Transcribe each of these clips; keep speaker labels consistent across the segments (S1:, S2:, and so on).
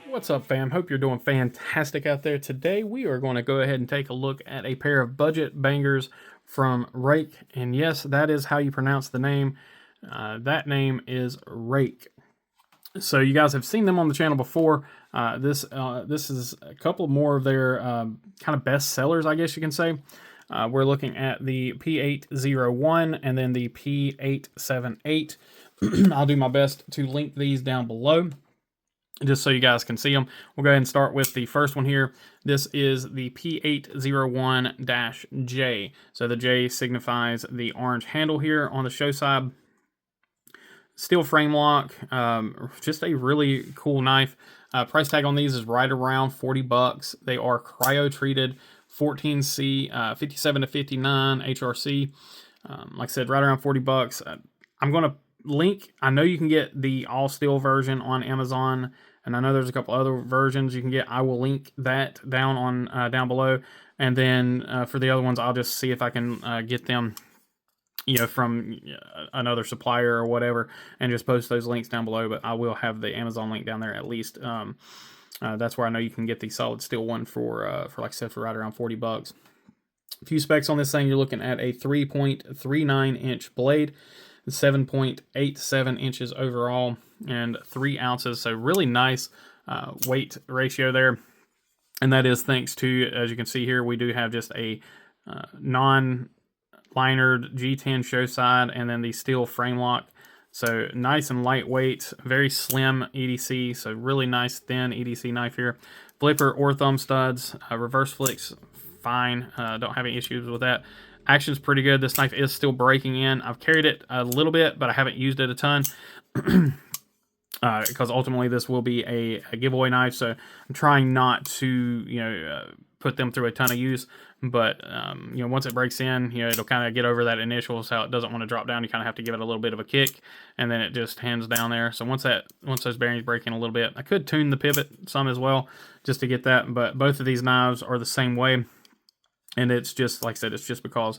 S1: What's up, fam? Hope you're doing fantastic out there. Today we are going to go ahead and take a look at a pair of budget bangers from Ruike. And yes, that is how you pronounce the name. That name is Ruike. So you guys have seen them on the channel before. This is a couple more of their kind of best sellers, I guess you can say. We're looking at the P801 and then the P878. I'll do my best to link these down below, just so you guys can see them. We'll go ahead and start with the first one here. This is the P801-J. So the J signifies the orange handle here on the show side. Steel frame lock, just a really cool knife. Price tag on these is right around 40 bucks. They are cryo treated, 14C, 57 to 59 HRC. Like I said, right around 40 bucks. I'm going to link, I know you can get the all steel version on Amazon, and I know there's a couple other versions you can get. I will link that down on down below, and then for the other ones, I'll just see if I can get them, you know, from another supplier or whatever, and just post those links down below. But I will have the Amazon link down there at least. That's where I know you can get the solid steel one for like I said, for right around 40 bucks. A few specs on this thing. You're looking at a 3.39 inch blade, 7.87 inches overall, and 3 ounces. So really nice weight ratio there. And that is thanks to, as you can see here, we do have just a non-lineared G10 show side, and then the steel frame lock. So nice and lightweight, very slim EDC. So really nice thin EDC knife here. Flipper or thumb studs, reverse flicks, fine. Don't have any issues with that. Action's pretty good. This knife is still breaking in. I've carried it a little bit, but I haven't used it a ton because ultimately this will be a giveaway knife. So I'm trying not to, put them through a ton of use. But, once it breaks in, it'll kind of get over that initial, so it doesn't want to drop down. You kind of have to give it a little bit of a kick, and then it just hands down there. So once those bearings break in a little bit, I could tune the pivot some as well just to get that. But both of these knives are the same way. And it's just, like I said, it's just because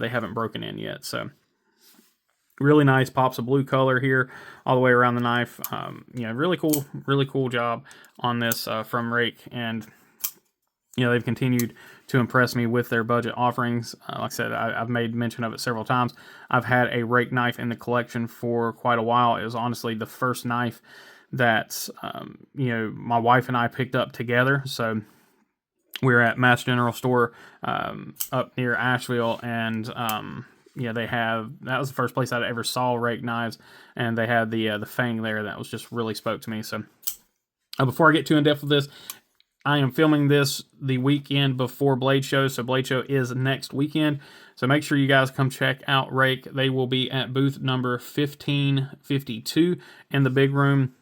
S1: they haven't broken in yet. So really nice pops of blue color here all the way around the knife. Really cool job on this from Ruike. And, they've continued to impress me with their budget offerings. Like I said, I've made mention of it several times. I've had a Ruike knife in the collection for quite a while. It was honestly the first knife that, my wife and I picked up together. So we were at Mass General Store up near Asheville, and that was the first place I'd ever saw Ruike knives, and they had the Fang there. That was just really spoke to me. So before I get too in depth with this, I am filming this the weekend before Blade Show, so Blade Show is next weekend. So make sure you guys come check out Ruike. They will be at booth number 1552 in the big room.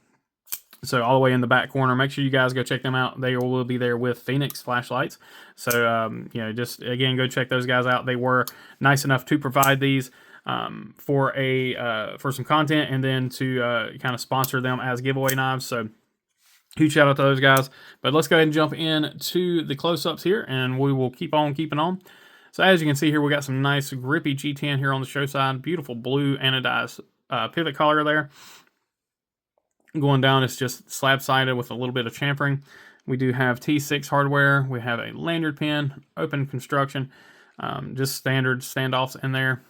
S1: So all the way in the back corner. Make sure you guys go check them out. They will be there with Phoenix flashlights. So, just again, go check those guys out. They were nice enough to provide these for some content, and then to kind of sponsor them as giveaway knives. So huge shout out to those guys. But let's go ahead and jump into the close-ups here, and we will keep on keeping on. So as you can see here, we got some nice grippy G10 here on the show side. Beautiful blue anodized pivot collar there. Going down, it's just slab-sided with a little bit of chamfering. We do have T6 hardware. We have a lanyard pin, open construction, just standard standoffs in there.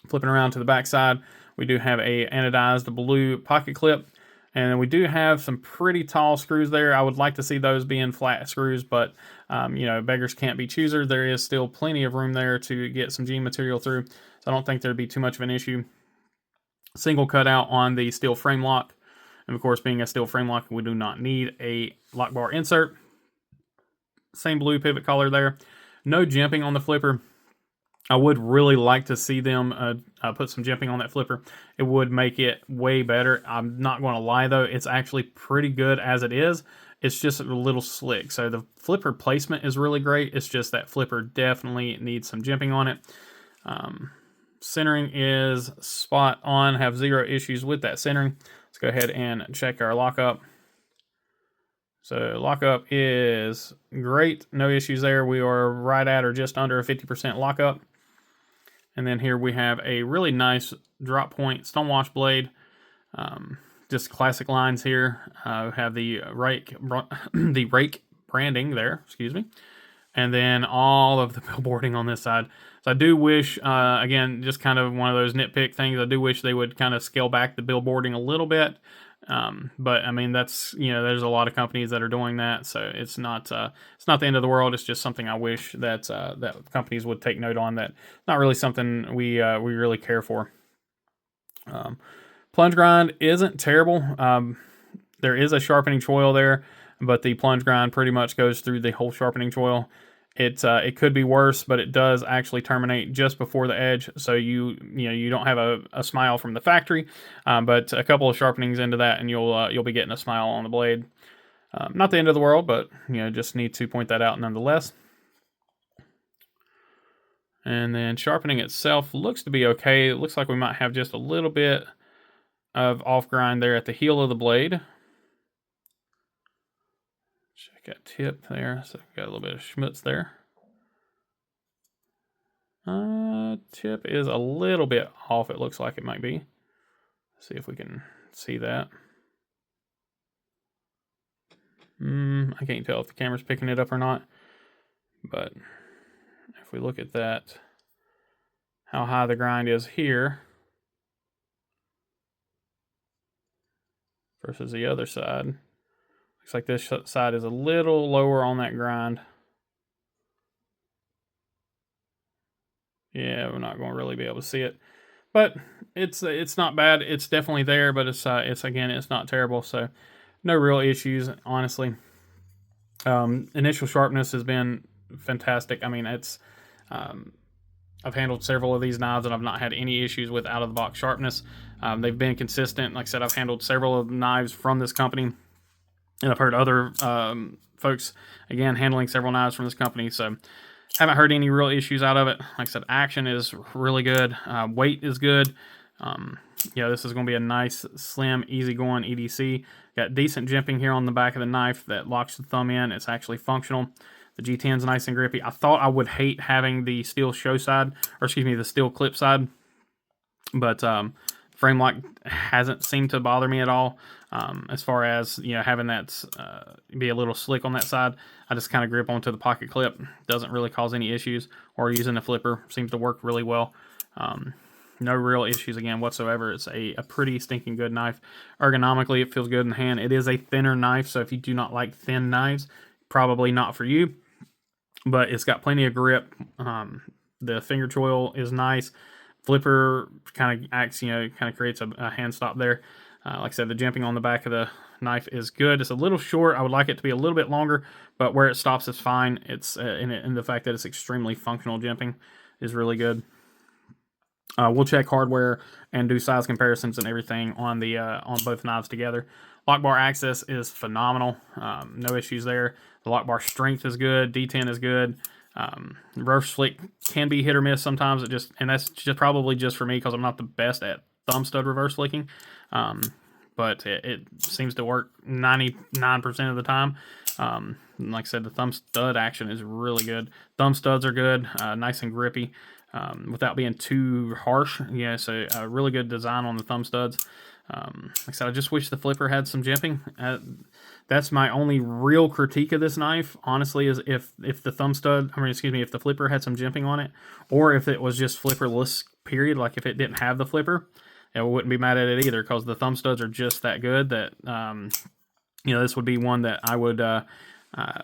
S1: Flipping around to the back side, we do have a anodized blue pocket clip. And then we do have some pretty tall screws there. I would like to see those being flat screws, but, beggars can't be choosers. There is still plenty of room there to get some G material through, so I don't think there'd be too much of an issue. Single cutout on the steel frame lock. And of course, being a steel frame lock, we do not need a lock bar insert. Same blue pivot collar there. No jimping on the flipper. I would really like to see them put some jimping on that flipper. It would make it way better. I'm not going to lie, though. It's actually pretty good as it is. It's just a little slick. So the flipper placement is really great. It's just that flipper definitely needs some jimping on it. Centering is spot on. Have zero issues with that centering. Let's go ahead and check our lockup. So lockup is great. No issues there. We are right at or just under a 50% lockup. And then here we have a really nice drop point stonewash blade. just classic lines here. Have the the rake branding there, excuse me, and then all of the billboarding on this side. So I do wish, again, just kind of one of those nitpick things. I do wish they would kind of scale back the billboarding a little bit. But I mean, that's, there's a lot of companies that are doing that, so it's not the end of the world. It's just something I wish that that companies would take note on. That not really something we really care for. Plunge grind isn't terrible. There is a sharpening choil there, but the plunge grind pretty much goes through the whole sharpening choil. It could be worse, but it does actually terminate just before the edge, so you don't have a smile from the factory, but a couple of sharpenings into that, and you'll be getting a smile on the blade. Not the end of the world, but just need to point that out nonetheless. And then sharpening itself looks to be okay. It looks like we might have just a little bit of off grind there at the heel of the blade. Check that tip there. So got a little bit of schmutz there. Tip is a little bit off. It looks like it might be. Let's see if we can see that. I can't tell if the camera's picking it up or not. But if we look at that, how high the grind is here versus the other side. Looks like this side is a little lower on that grind. Yeah, we're not going to really be able to see it, but it's not bad. It's definitely there, but it's not terrible. So no real issues, honestly. Initial sharpness has been fantastic. I mean, I've handled several of these knives and I've not had any issues with out of the box sharpness. They've been consistent. Like I said, I've handled several of the knives from this company. And I've heard other folks, again, handling several knives from this company. So haven't heard any real issues out of it. Like I said, action is really good. Weight is good. This is going to be a nice, slim, easygoing EDC. Got decent jimping here on the back of the knife that locks the thumb in. It's actually functional. The G10 is nice and grippy. I thought I would hate having the steel show side, or excuse me, the steel clip side. But frame lock hasn't seemed to bother me at all. As far as having that be a little slick on that side, I just kind of grip onto the pocket clip. Doesn't really cause any issues. Or using the flipper seems to work really well. No real issues again whatsoever. It's a pretty stinking good knife. Ergonomically, it feels good in the hand. It is a thinner knife, so if you do not like thin knives, probably not for you. But it's got plenty of grip. The finger choil is nice. Flipper kind of acts, kind of creates a hand stop there. Like I said, the jimping on the back of the knife is good. It's a little short. I would like it to be a little bit longer, but where it stops is fine. It's and the fact that it's extremely functional jimping is really good. We'll check hardware and do size comparisons and everything on the on both knives together. Lock bar access is phenomenal. No issues there. The lock bar strength is good. D10 is good. Reverse flick can be hit or miss sometimes. And that's just probably just for me because I'm not the best at thumb stud reverse flicking. But it seems to work 99% of the time. Like I said, the thumb stud action is really good. Thumb studs are good, nice and grippy, without being too harsh. Yeah, so a really good design on the thumb studs. Like I said, I just wish the flipper had some jimping. That's my only real critique of this knife, honestly, is if the if the flipper had some jimping on it, or if it was just flipperless, period. Like if it didn't have the flipper, I wouldn't be mad at it either, because the thumb studs are just that good that, this would be one that I would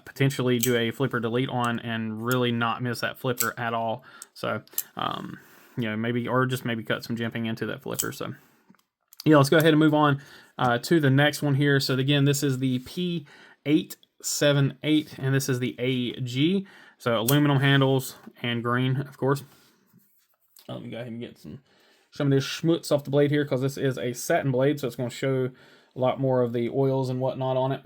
S1: potentially do a flipper delete on and really not miss that flipper at all. So, maybe cut some jimping into that flipper. So, let's go ahead and move on to the next one here. So again, this is the P878, and this is the AG. So aluminum handles and green, of course. Let me go ahead and get some of this schmutz off the blade here, because this is a satin blade, so it's going to show a lot more of the oils and whatnot on it.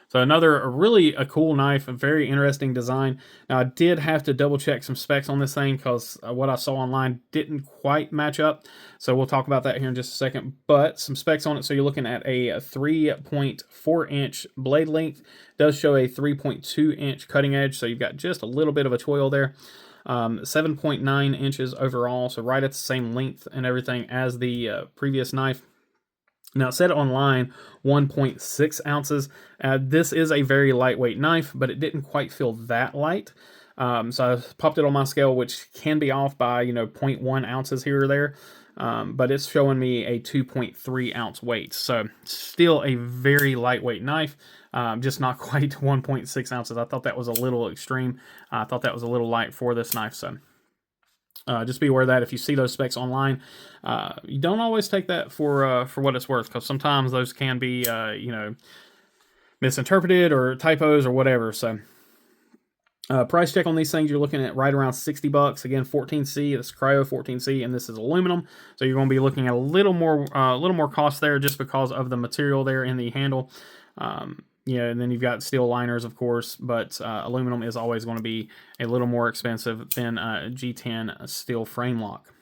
S1: So a really cool knife, a very interesting design. Now I did have to double check some specs on this thing, because what I saw online didn't quite match up. So we'll talk about that here in just a second. But some specs on it. So you're looking at a 3.4 inch blade length. It does show a 3.2 inch cutting edge. So you've got just a little bit of a choil there. 7.9 inches overall. So right at the same length and everything as the previous knife. Now, it said online 1.6 ounces. This is a very lightweight knife, but it didn't quite feel that light. So I popped it on my scale, which can be off by, 0.1 ounces here or there. But it's showing me a 2.3 ounce weight. So still a very lightweight knife, just not quite 1.6 ounces. I thought that was a little extreme. I thought that was a little light for this knife. So just be aware that if you see those specs online, you don't always take that for what it's worth, because sometimes those can be misinterpreted or typos or whatever. So price check on these things, you're looking at right around $60. Again, 14C. This cryo 14C, and this is aluminum. So you're going to be looking at a little more cost there, just because of the material there in the handle. And then you've got steel liners, of course, but aluminum is always going to be a little more expensive than G10 steel frame lock.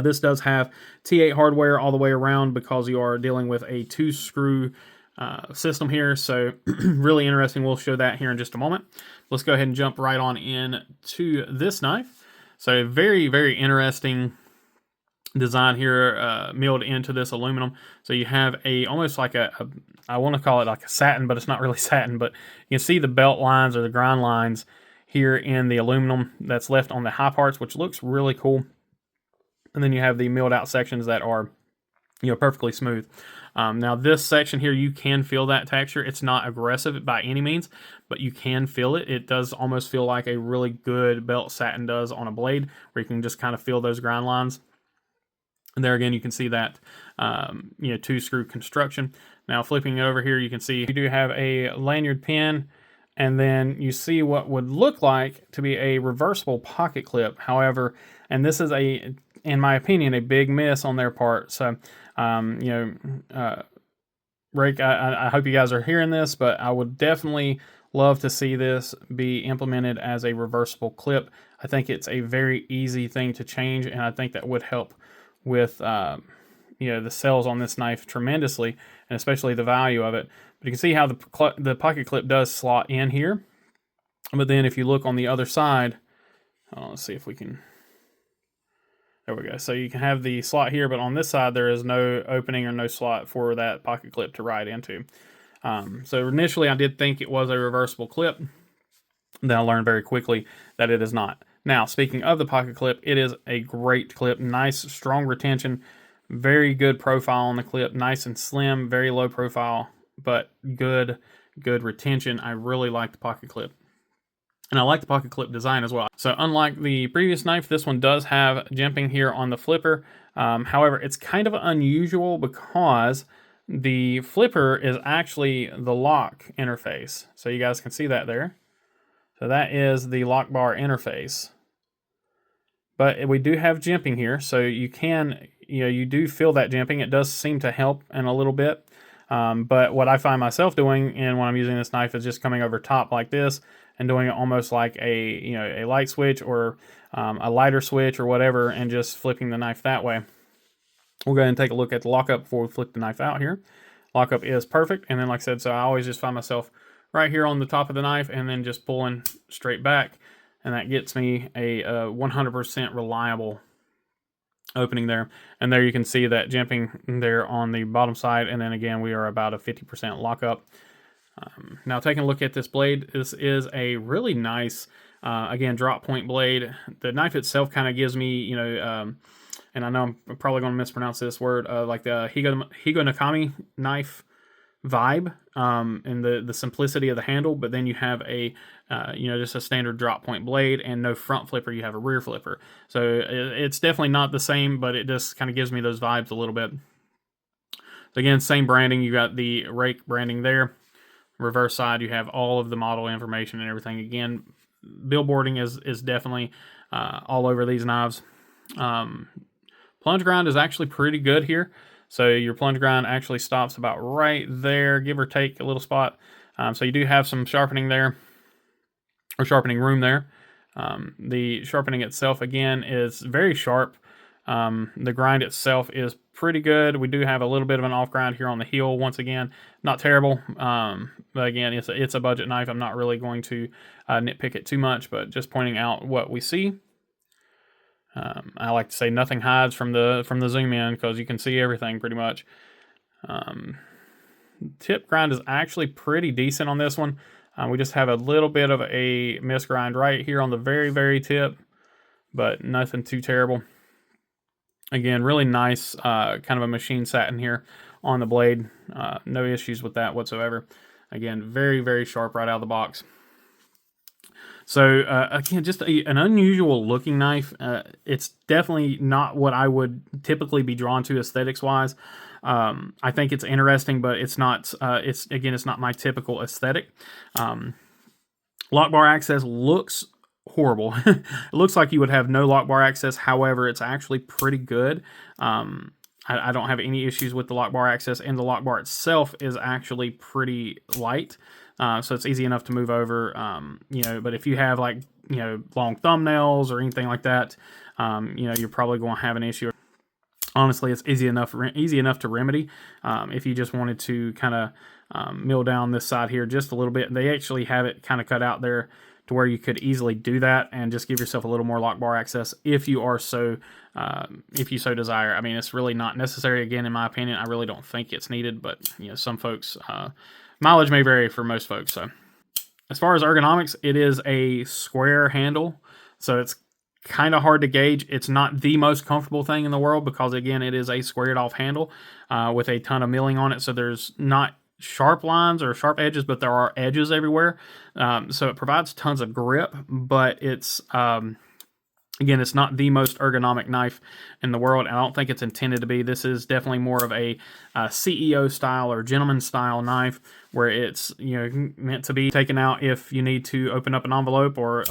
S1: This does have T8 hardware all the way around, because you are dealing with a 2-screw system here. So really interesting. We'll show that here in just a moment. Let's go ahead and jump right on in to this knife. So very, very interesting design here, milled into this aluminum. So you have almost like I want to call it like a satin, but it's not really satin, but you can see the belt lines or the grind lines here in the aluminum that's left on the high parts, which looks really cool. And then you have the milled out sections that are, perfectly smooth. Now this section here, you can feel that texture. It's not aggressive by any means, but you can feel it. It does almost feel like a really good belt satin does on a blade, where you can just kind of feel those grind lines. And there again, you can see that 2-screw construction. Now flipping it over here, you can see you do have a lanyard pin, and then you see what would look like to be a reversible pocket clip. However, and this is in my opinion, a big miss on their part. So, Ruike, I hope you guys are hearing this, but I would definitely love to see this be implemented as a reversible clip. I think it's a very easy thing to change, and I think that would help with the sales on this knife tremendously, and especially the value of it. But you can see how the pocket clip does slot in here. But then if you look on the other side, let's see if we can. There we go. So you can have the slot here, but on this side there is no opening or no slot for that pocket clip to ride into. So initially I did think it was a reversible clip. Then I learned very quickly that it is not. Now, speaking of the pocket clip, it is a great clip. Nice, strong retention. Very good profile on the clip. Nice and slim. Very low profile, but good retention. I really like the pocket clip. And I like the pocket clip design as well. So unlike the previous knife, this one does have jimping here on the flipper. However, it's kind of unusual because the flipper is actually the lock interface. So you guys can see that there. So that is the lock bar interface. But we do have jimping here, so you can, you do feel that jimping. It does seem to help in a little bit. But what I find myself doing, and when I'm using this knife, is just coming over top like this and doing it almost like a light switch or a lighter switch or whatever, and just flipping the knife that way. We'll go ahead and take a look at the lockup before we flip the knife out here. Lockup is perfect, and then like I said, so I always just find myself right here on the top of the knife and then just pulling straight back, and that gets me a 100% reliable opening there. And there you can see that jimping there on the bottom side, and then again we are about a 50% lockup. Now taking a look at this blade, this is a really nice again drop point blade. The knife itself kind of gives me and I know I'm probably going to mispronounce this word, like the Higonakami knife vibe, and the simplicity of the handle. But then you have a just a standard drop point blade and no front flipper. You have a rear flipper, so it's definitely not the same, but it just kind of gives me those vibes a little bit. So again, same branding. You got the Ruike branding there. Reverse side, you have all of the model information and everything. Again, billboarding is definitely all over these knives. Plunge grind is actually pretty good here. So your plunge grind actually stops about right there, give or take a little spot. So you do have some sharpening there, or sharpening room there. The sharpening itself, again, is very sharp. The grind itself is pretty good. We do have a little bit of an off grind here on the heel. Once again, not terrible. But again, it's a budget knife. I'm not really going to nitpick it too much, but just pointing out what we see. I like to say nothing hides from the zoom in, because you can see everything pretty much. Tip grind is actually pretty decent on this one. We just have a little bit of a misgrind right here on the very tip, but nothing too terrible. Again, really nice kind of a machine satin here on the blade. No issues with that whatsoever. Again, very sharp right out of the box. So again, just an unusual looking knife. It's definitely not what I would typically be drawn to aesthetics wise. I think it's interesting, but it's not. It's not my typical aesthetic. Lock bar access looks horrible. It looks like you would have no lock bar access. However, it's actually pretty good. I don't have any issues with the lock bar access, and the lock bar itself is actually pretty light. So it's easy enough to move over, but if you have like, long thumbnails or anything like that, you're probably going to have an issue. Honestly, it's easy enough to remedy. If you just wanted to kind of mill down this side here just a little bit, they actually have it kind of cut out there to where you could easily do that and just give yourself a little more lock bar access if you so desire. I mean, it's really not necessary. Again, in my opinion, I really don't think it's needed, but some folks, mileage may vary for most folks. So as far as ergonomics, it is a square handle, so it's kind of hard to gauge. It's not the most comfortable thing in the world because, again, it is a squared off handle with a ton of milling on it, so there's not sharp lines or sharp edges, but there are edges everywhere. So it provides tons of grip, but it's again, it's not the most ergonomic knife in the world. I don't think it's intended to be. This is definitely more of a CEO style or gentleman style knife, where it's meant to be taken out if you need to open up an envelope or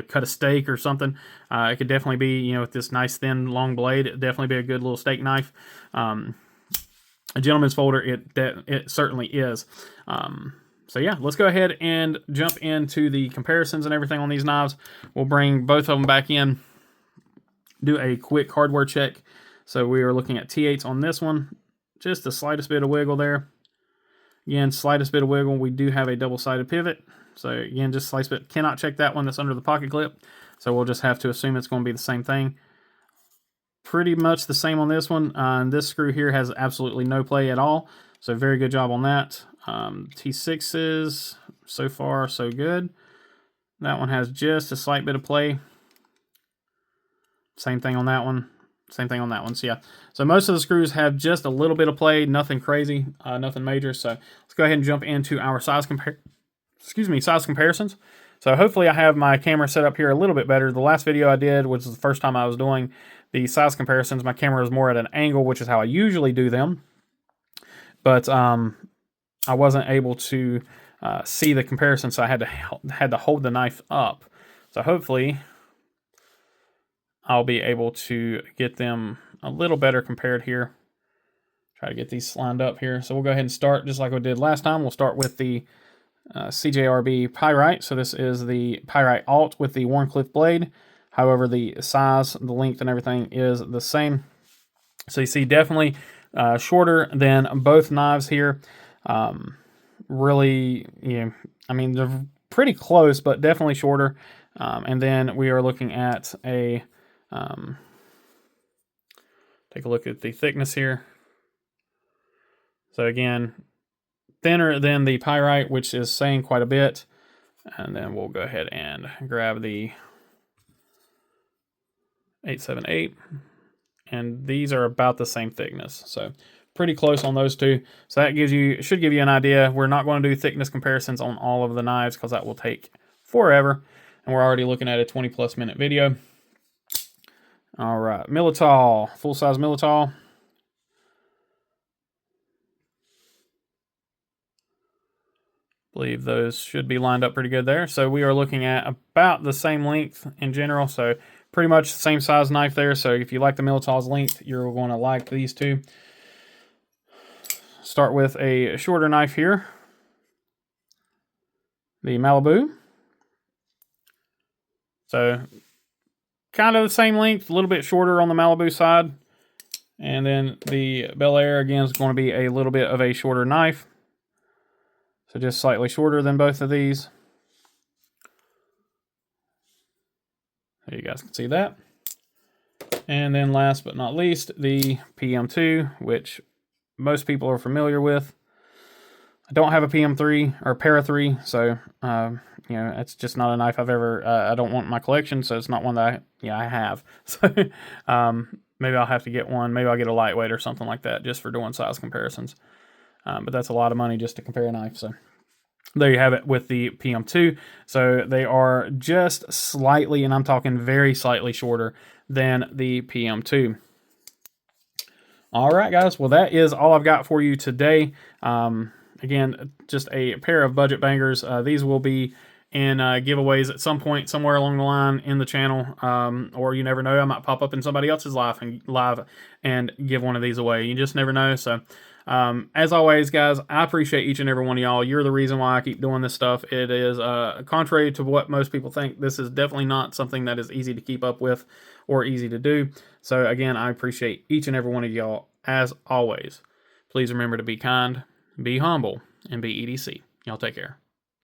S1: cut a steak or something. It could definitely be with this nice thin long blade. It'd definitely be a good little steak knife. A gentleman's folder, it certainly is. So yeah, let's go ahead and jump into the comparisons and everything on these knives. We'll bring both of them back in, do a quick hardware check. So we are looking at T8s on this one. Just the slightest bit of wiggle there. Again, slightest bit of wiggle. We do have a double-sided pivot. So again, just slice bit. Cannot check that one that's under the pocket clip. So we'll just have to assume it's going to be the same thing. Pretty much the same on this one. This screw here has absolutely no play at all. So very good job on that. T6s, so far so good. That one has just a slight bit of play. Same thing on that one. Same thing on that one. So yeah, so most of the screws have just a little bit of play, nothing crazy, nothing major. So let's go ahead and jump into our size comparisons. So hopefully I have my camera set up here a little bit better. The last video I did, which is the first time I was doing the size comparisons, my camera was more at an angle, which is how I usually do them. But I wasn't able to see the comparison, so I had to hold the knife up. So hopefully I'll be able to get them a little better compared here. Try to get these lined up here. So we'll go ahead and start just like we did last time. We'll start with the CJRB Pyrite. So this is the Pyrite Alt with the Warncliffe blade. However, the size, the length, and everything is the same. So you see definitely shorter than both knives here. Really, I mean, they're pretty close, but definitely shorter. And then we are looking at a, take a look at the thickness here. So again, thinner than the Pyrite, which is saying quite a bit. And then we'll go ahead and grab the 878. And these are about the same thickness. So pretty close on those two. So that should give you an idea. We're not going to do thickness comparisons on all of the knives because that will take forever. And we're already looking at a 20+ minute video. All right, Militol, full-size Militol. Believe those should be lined up pretty good there. So we are looking at about the same length in general. So pretty much the same size knife there. So if you like the Militol's length, you're going to like these two. Start with a shorter knife here. The Malibu. So kind of the same length, a little bit shorter on the Malibu side. And then the Bel Air, again, is going to be a little bit of a shorter knife. So just slightly shorter than both of these. There you guys can see that. And then last but not least, the PM2, which most people are familiar with. I don't have a PM3 or a Para 3, so you know, it's just not a knife I've ever. I don't want in my collection, so it's not one that I have. So maybe I'll have to get one. Maybe I'll get a lightweight or something like that just for doing size comparisons. But that's a lot of money just to compare a knife. So there you have it with the PM2. So they are just slightly, and I'm talking very slightly shorter than the PM2. All right, guys. Well, that is all I've got for you today. Again, just a pair of budget bangers. These will be in giveaways at some point, somewhere along the line in the channel. Or you never know, I might pop up in somebody else's live and give one of these away. You just never know. So as always, guys, I appreciate each and every one of y'all. You're the reason why I keep doing this stuff. It is contrary to what most people think. This is definitely not something that is easy to keep up with or easy to do. So again, I appreciate each and every one of y'all as always. Please remember to be kind, be humble, and be EDC. Y'all take care.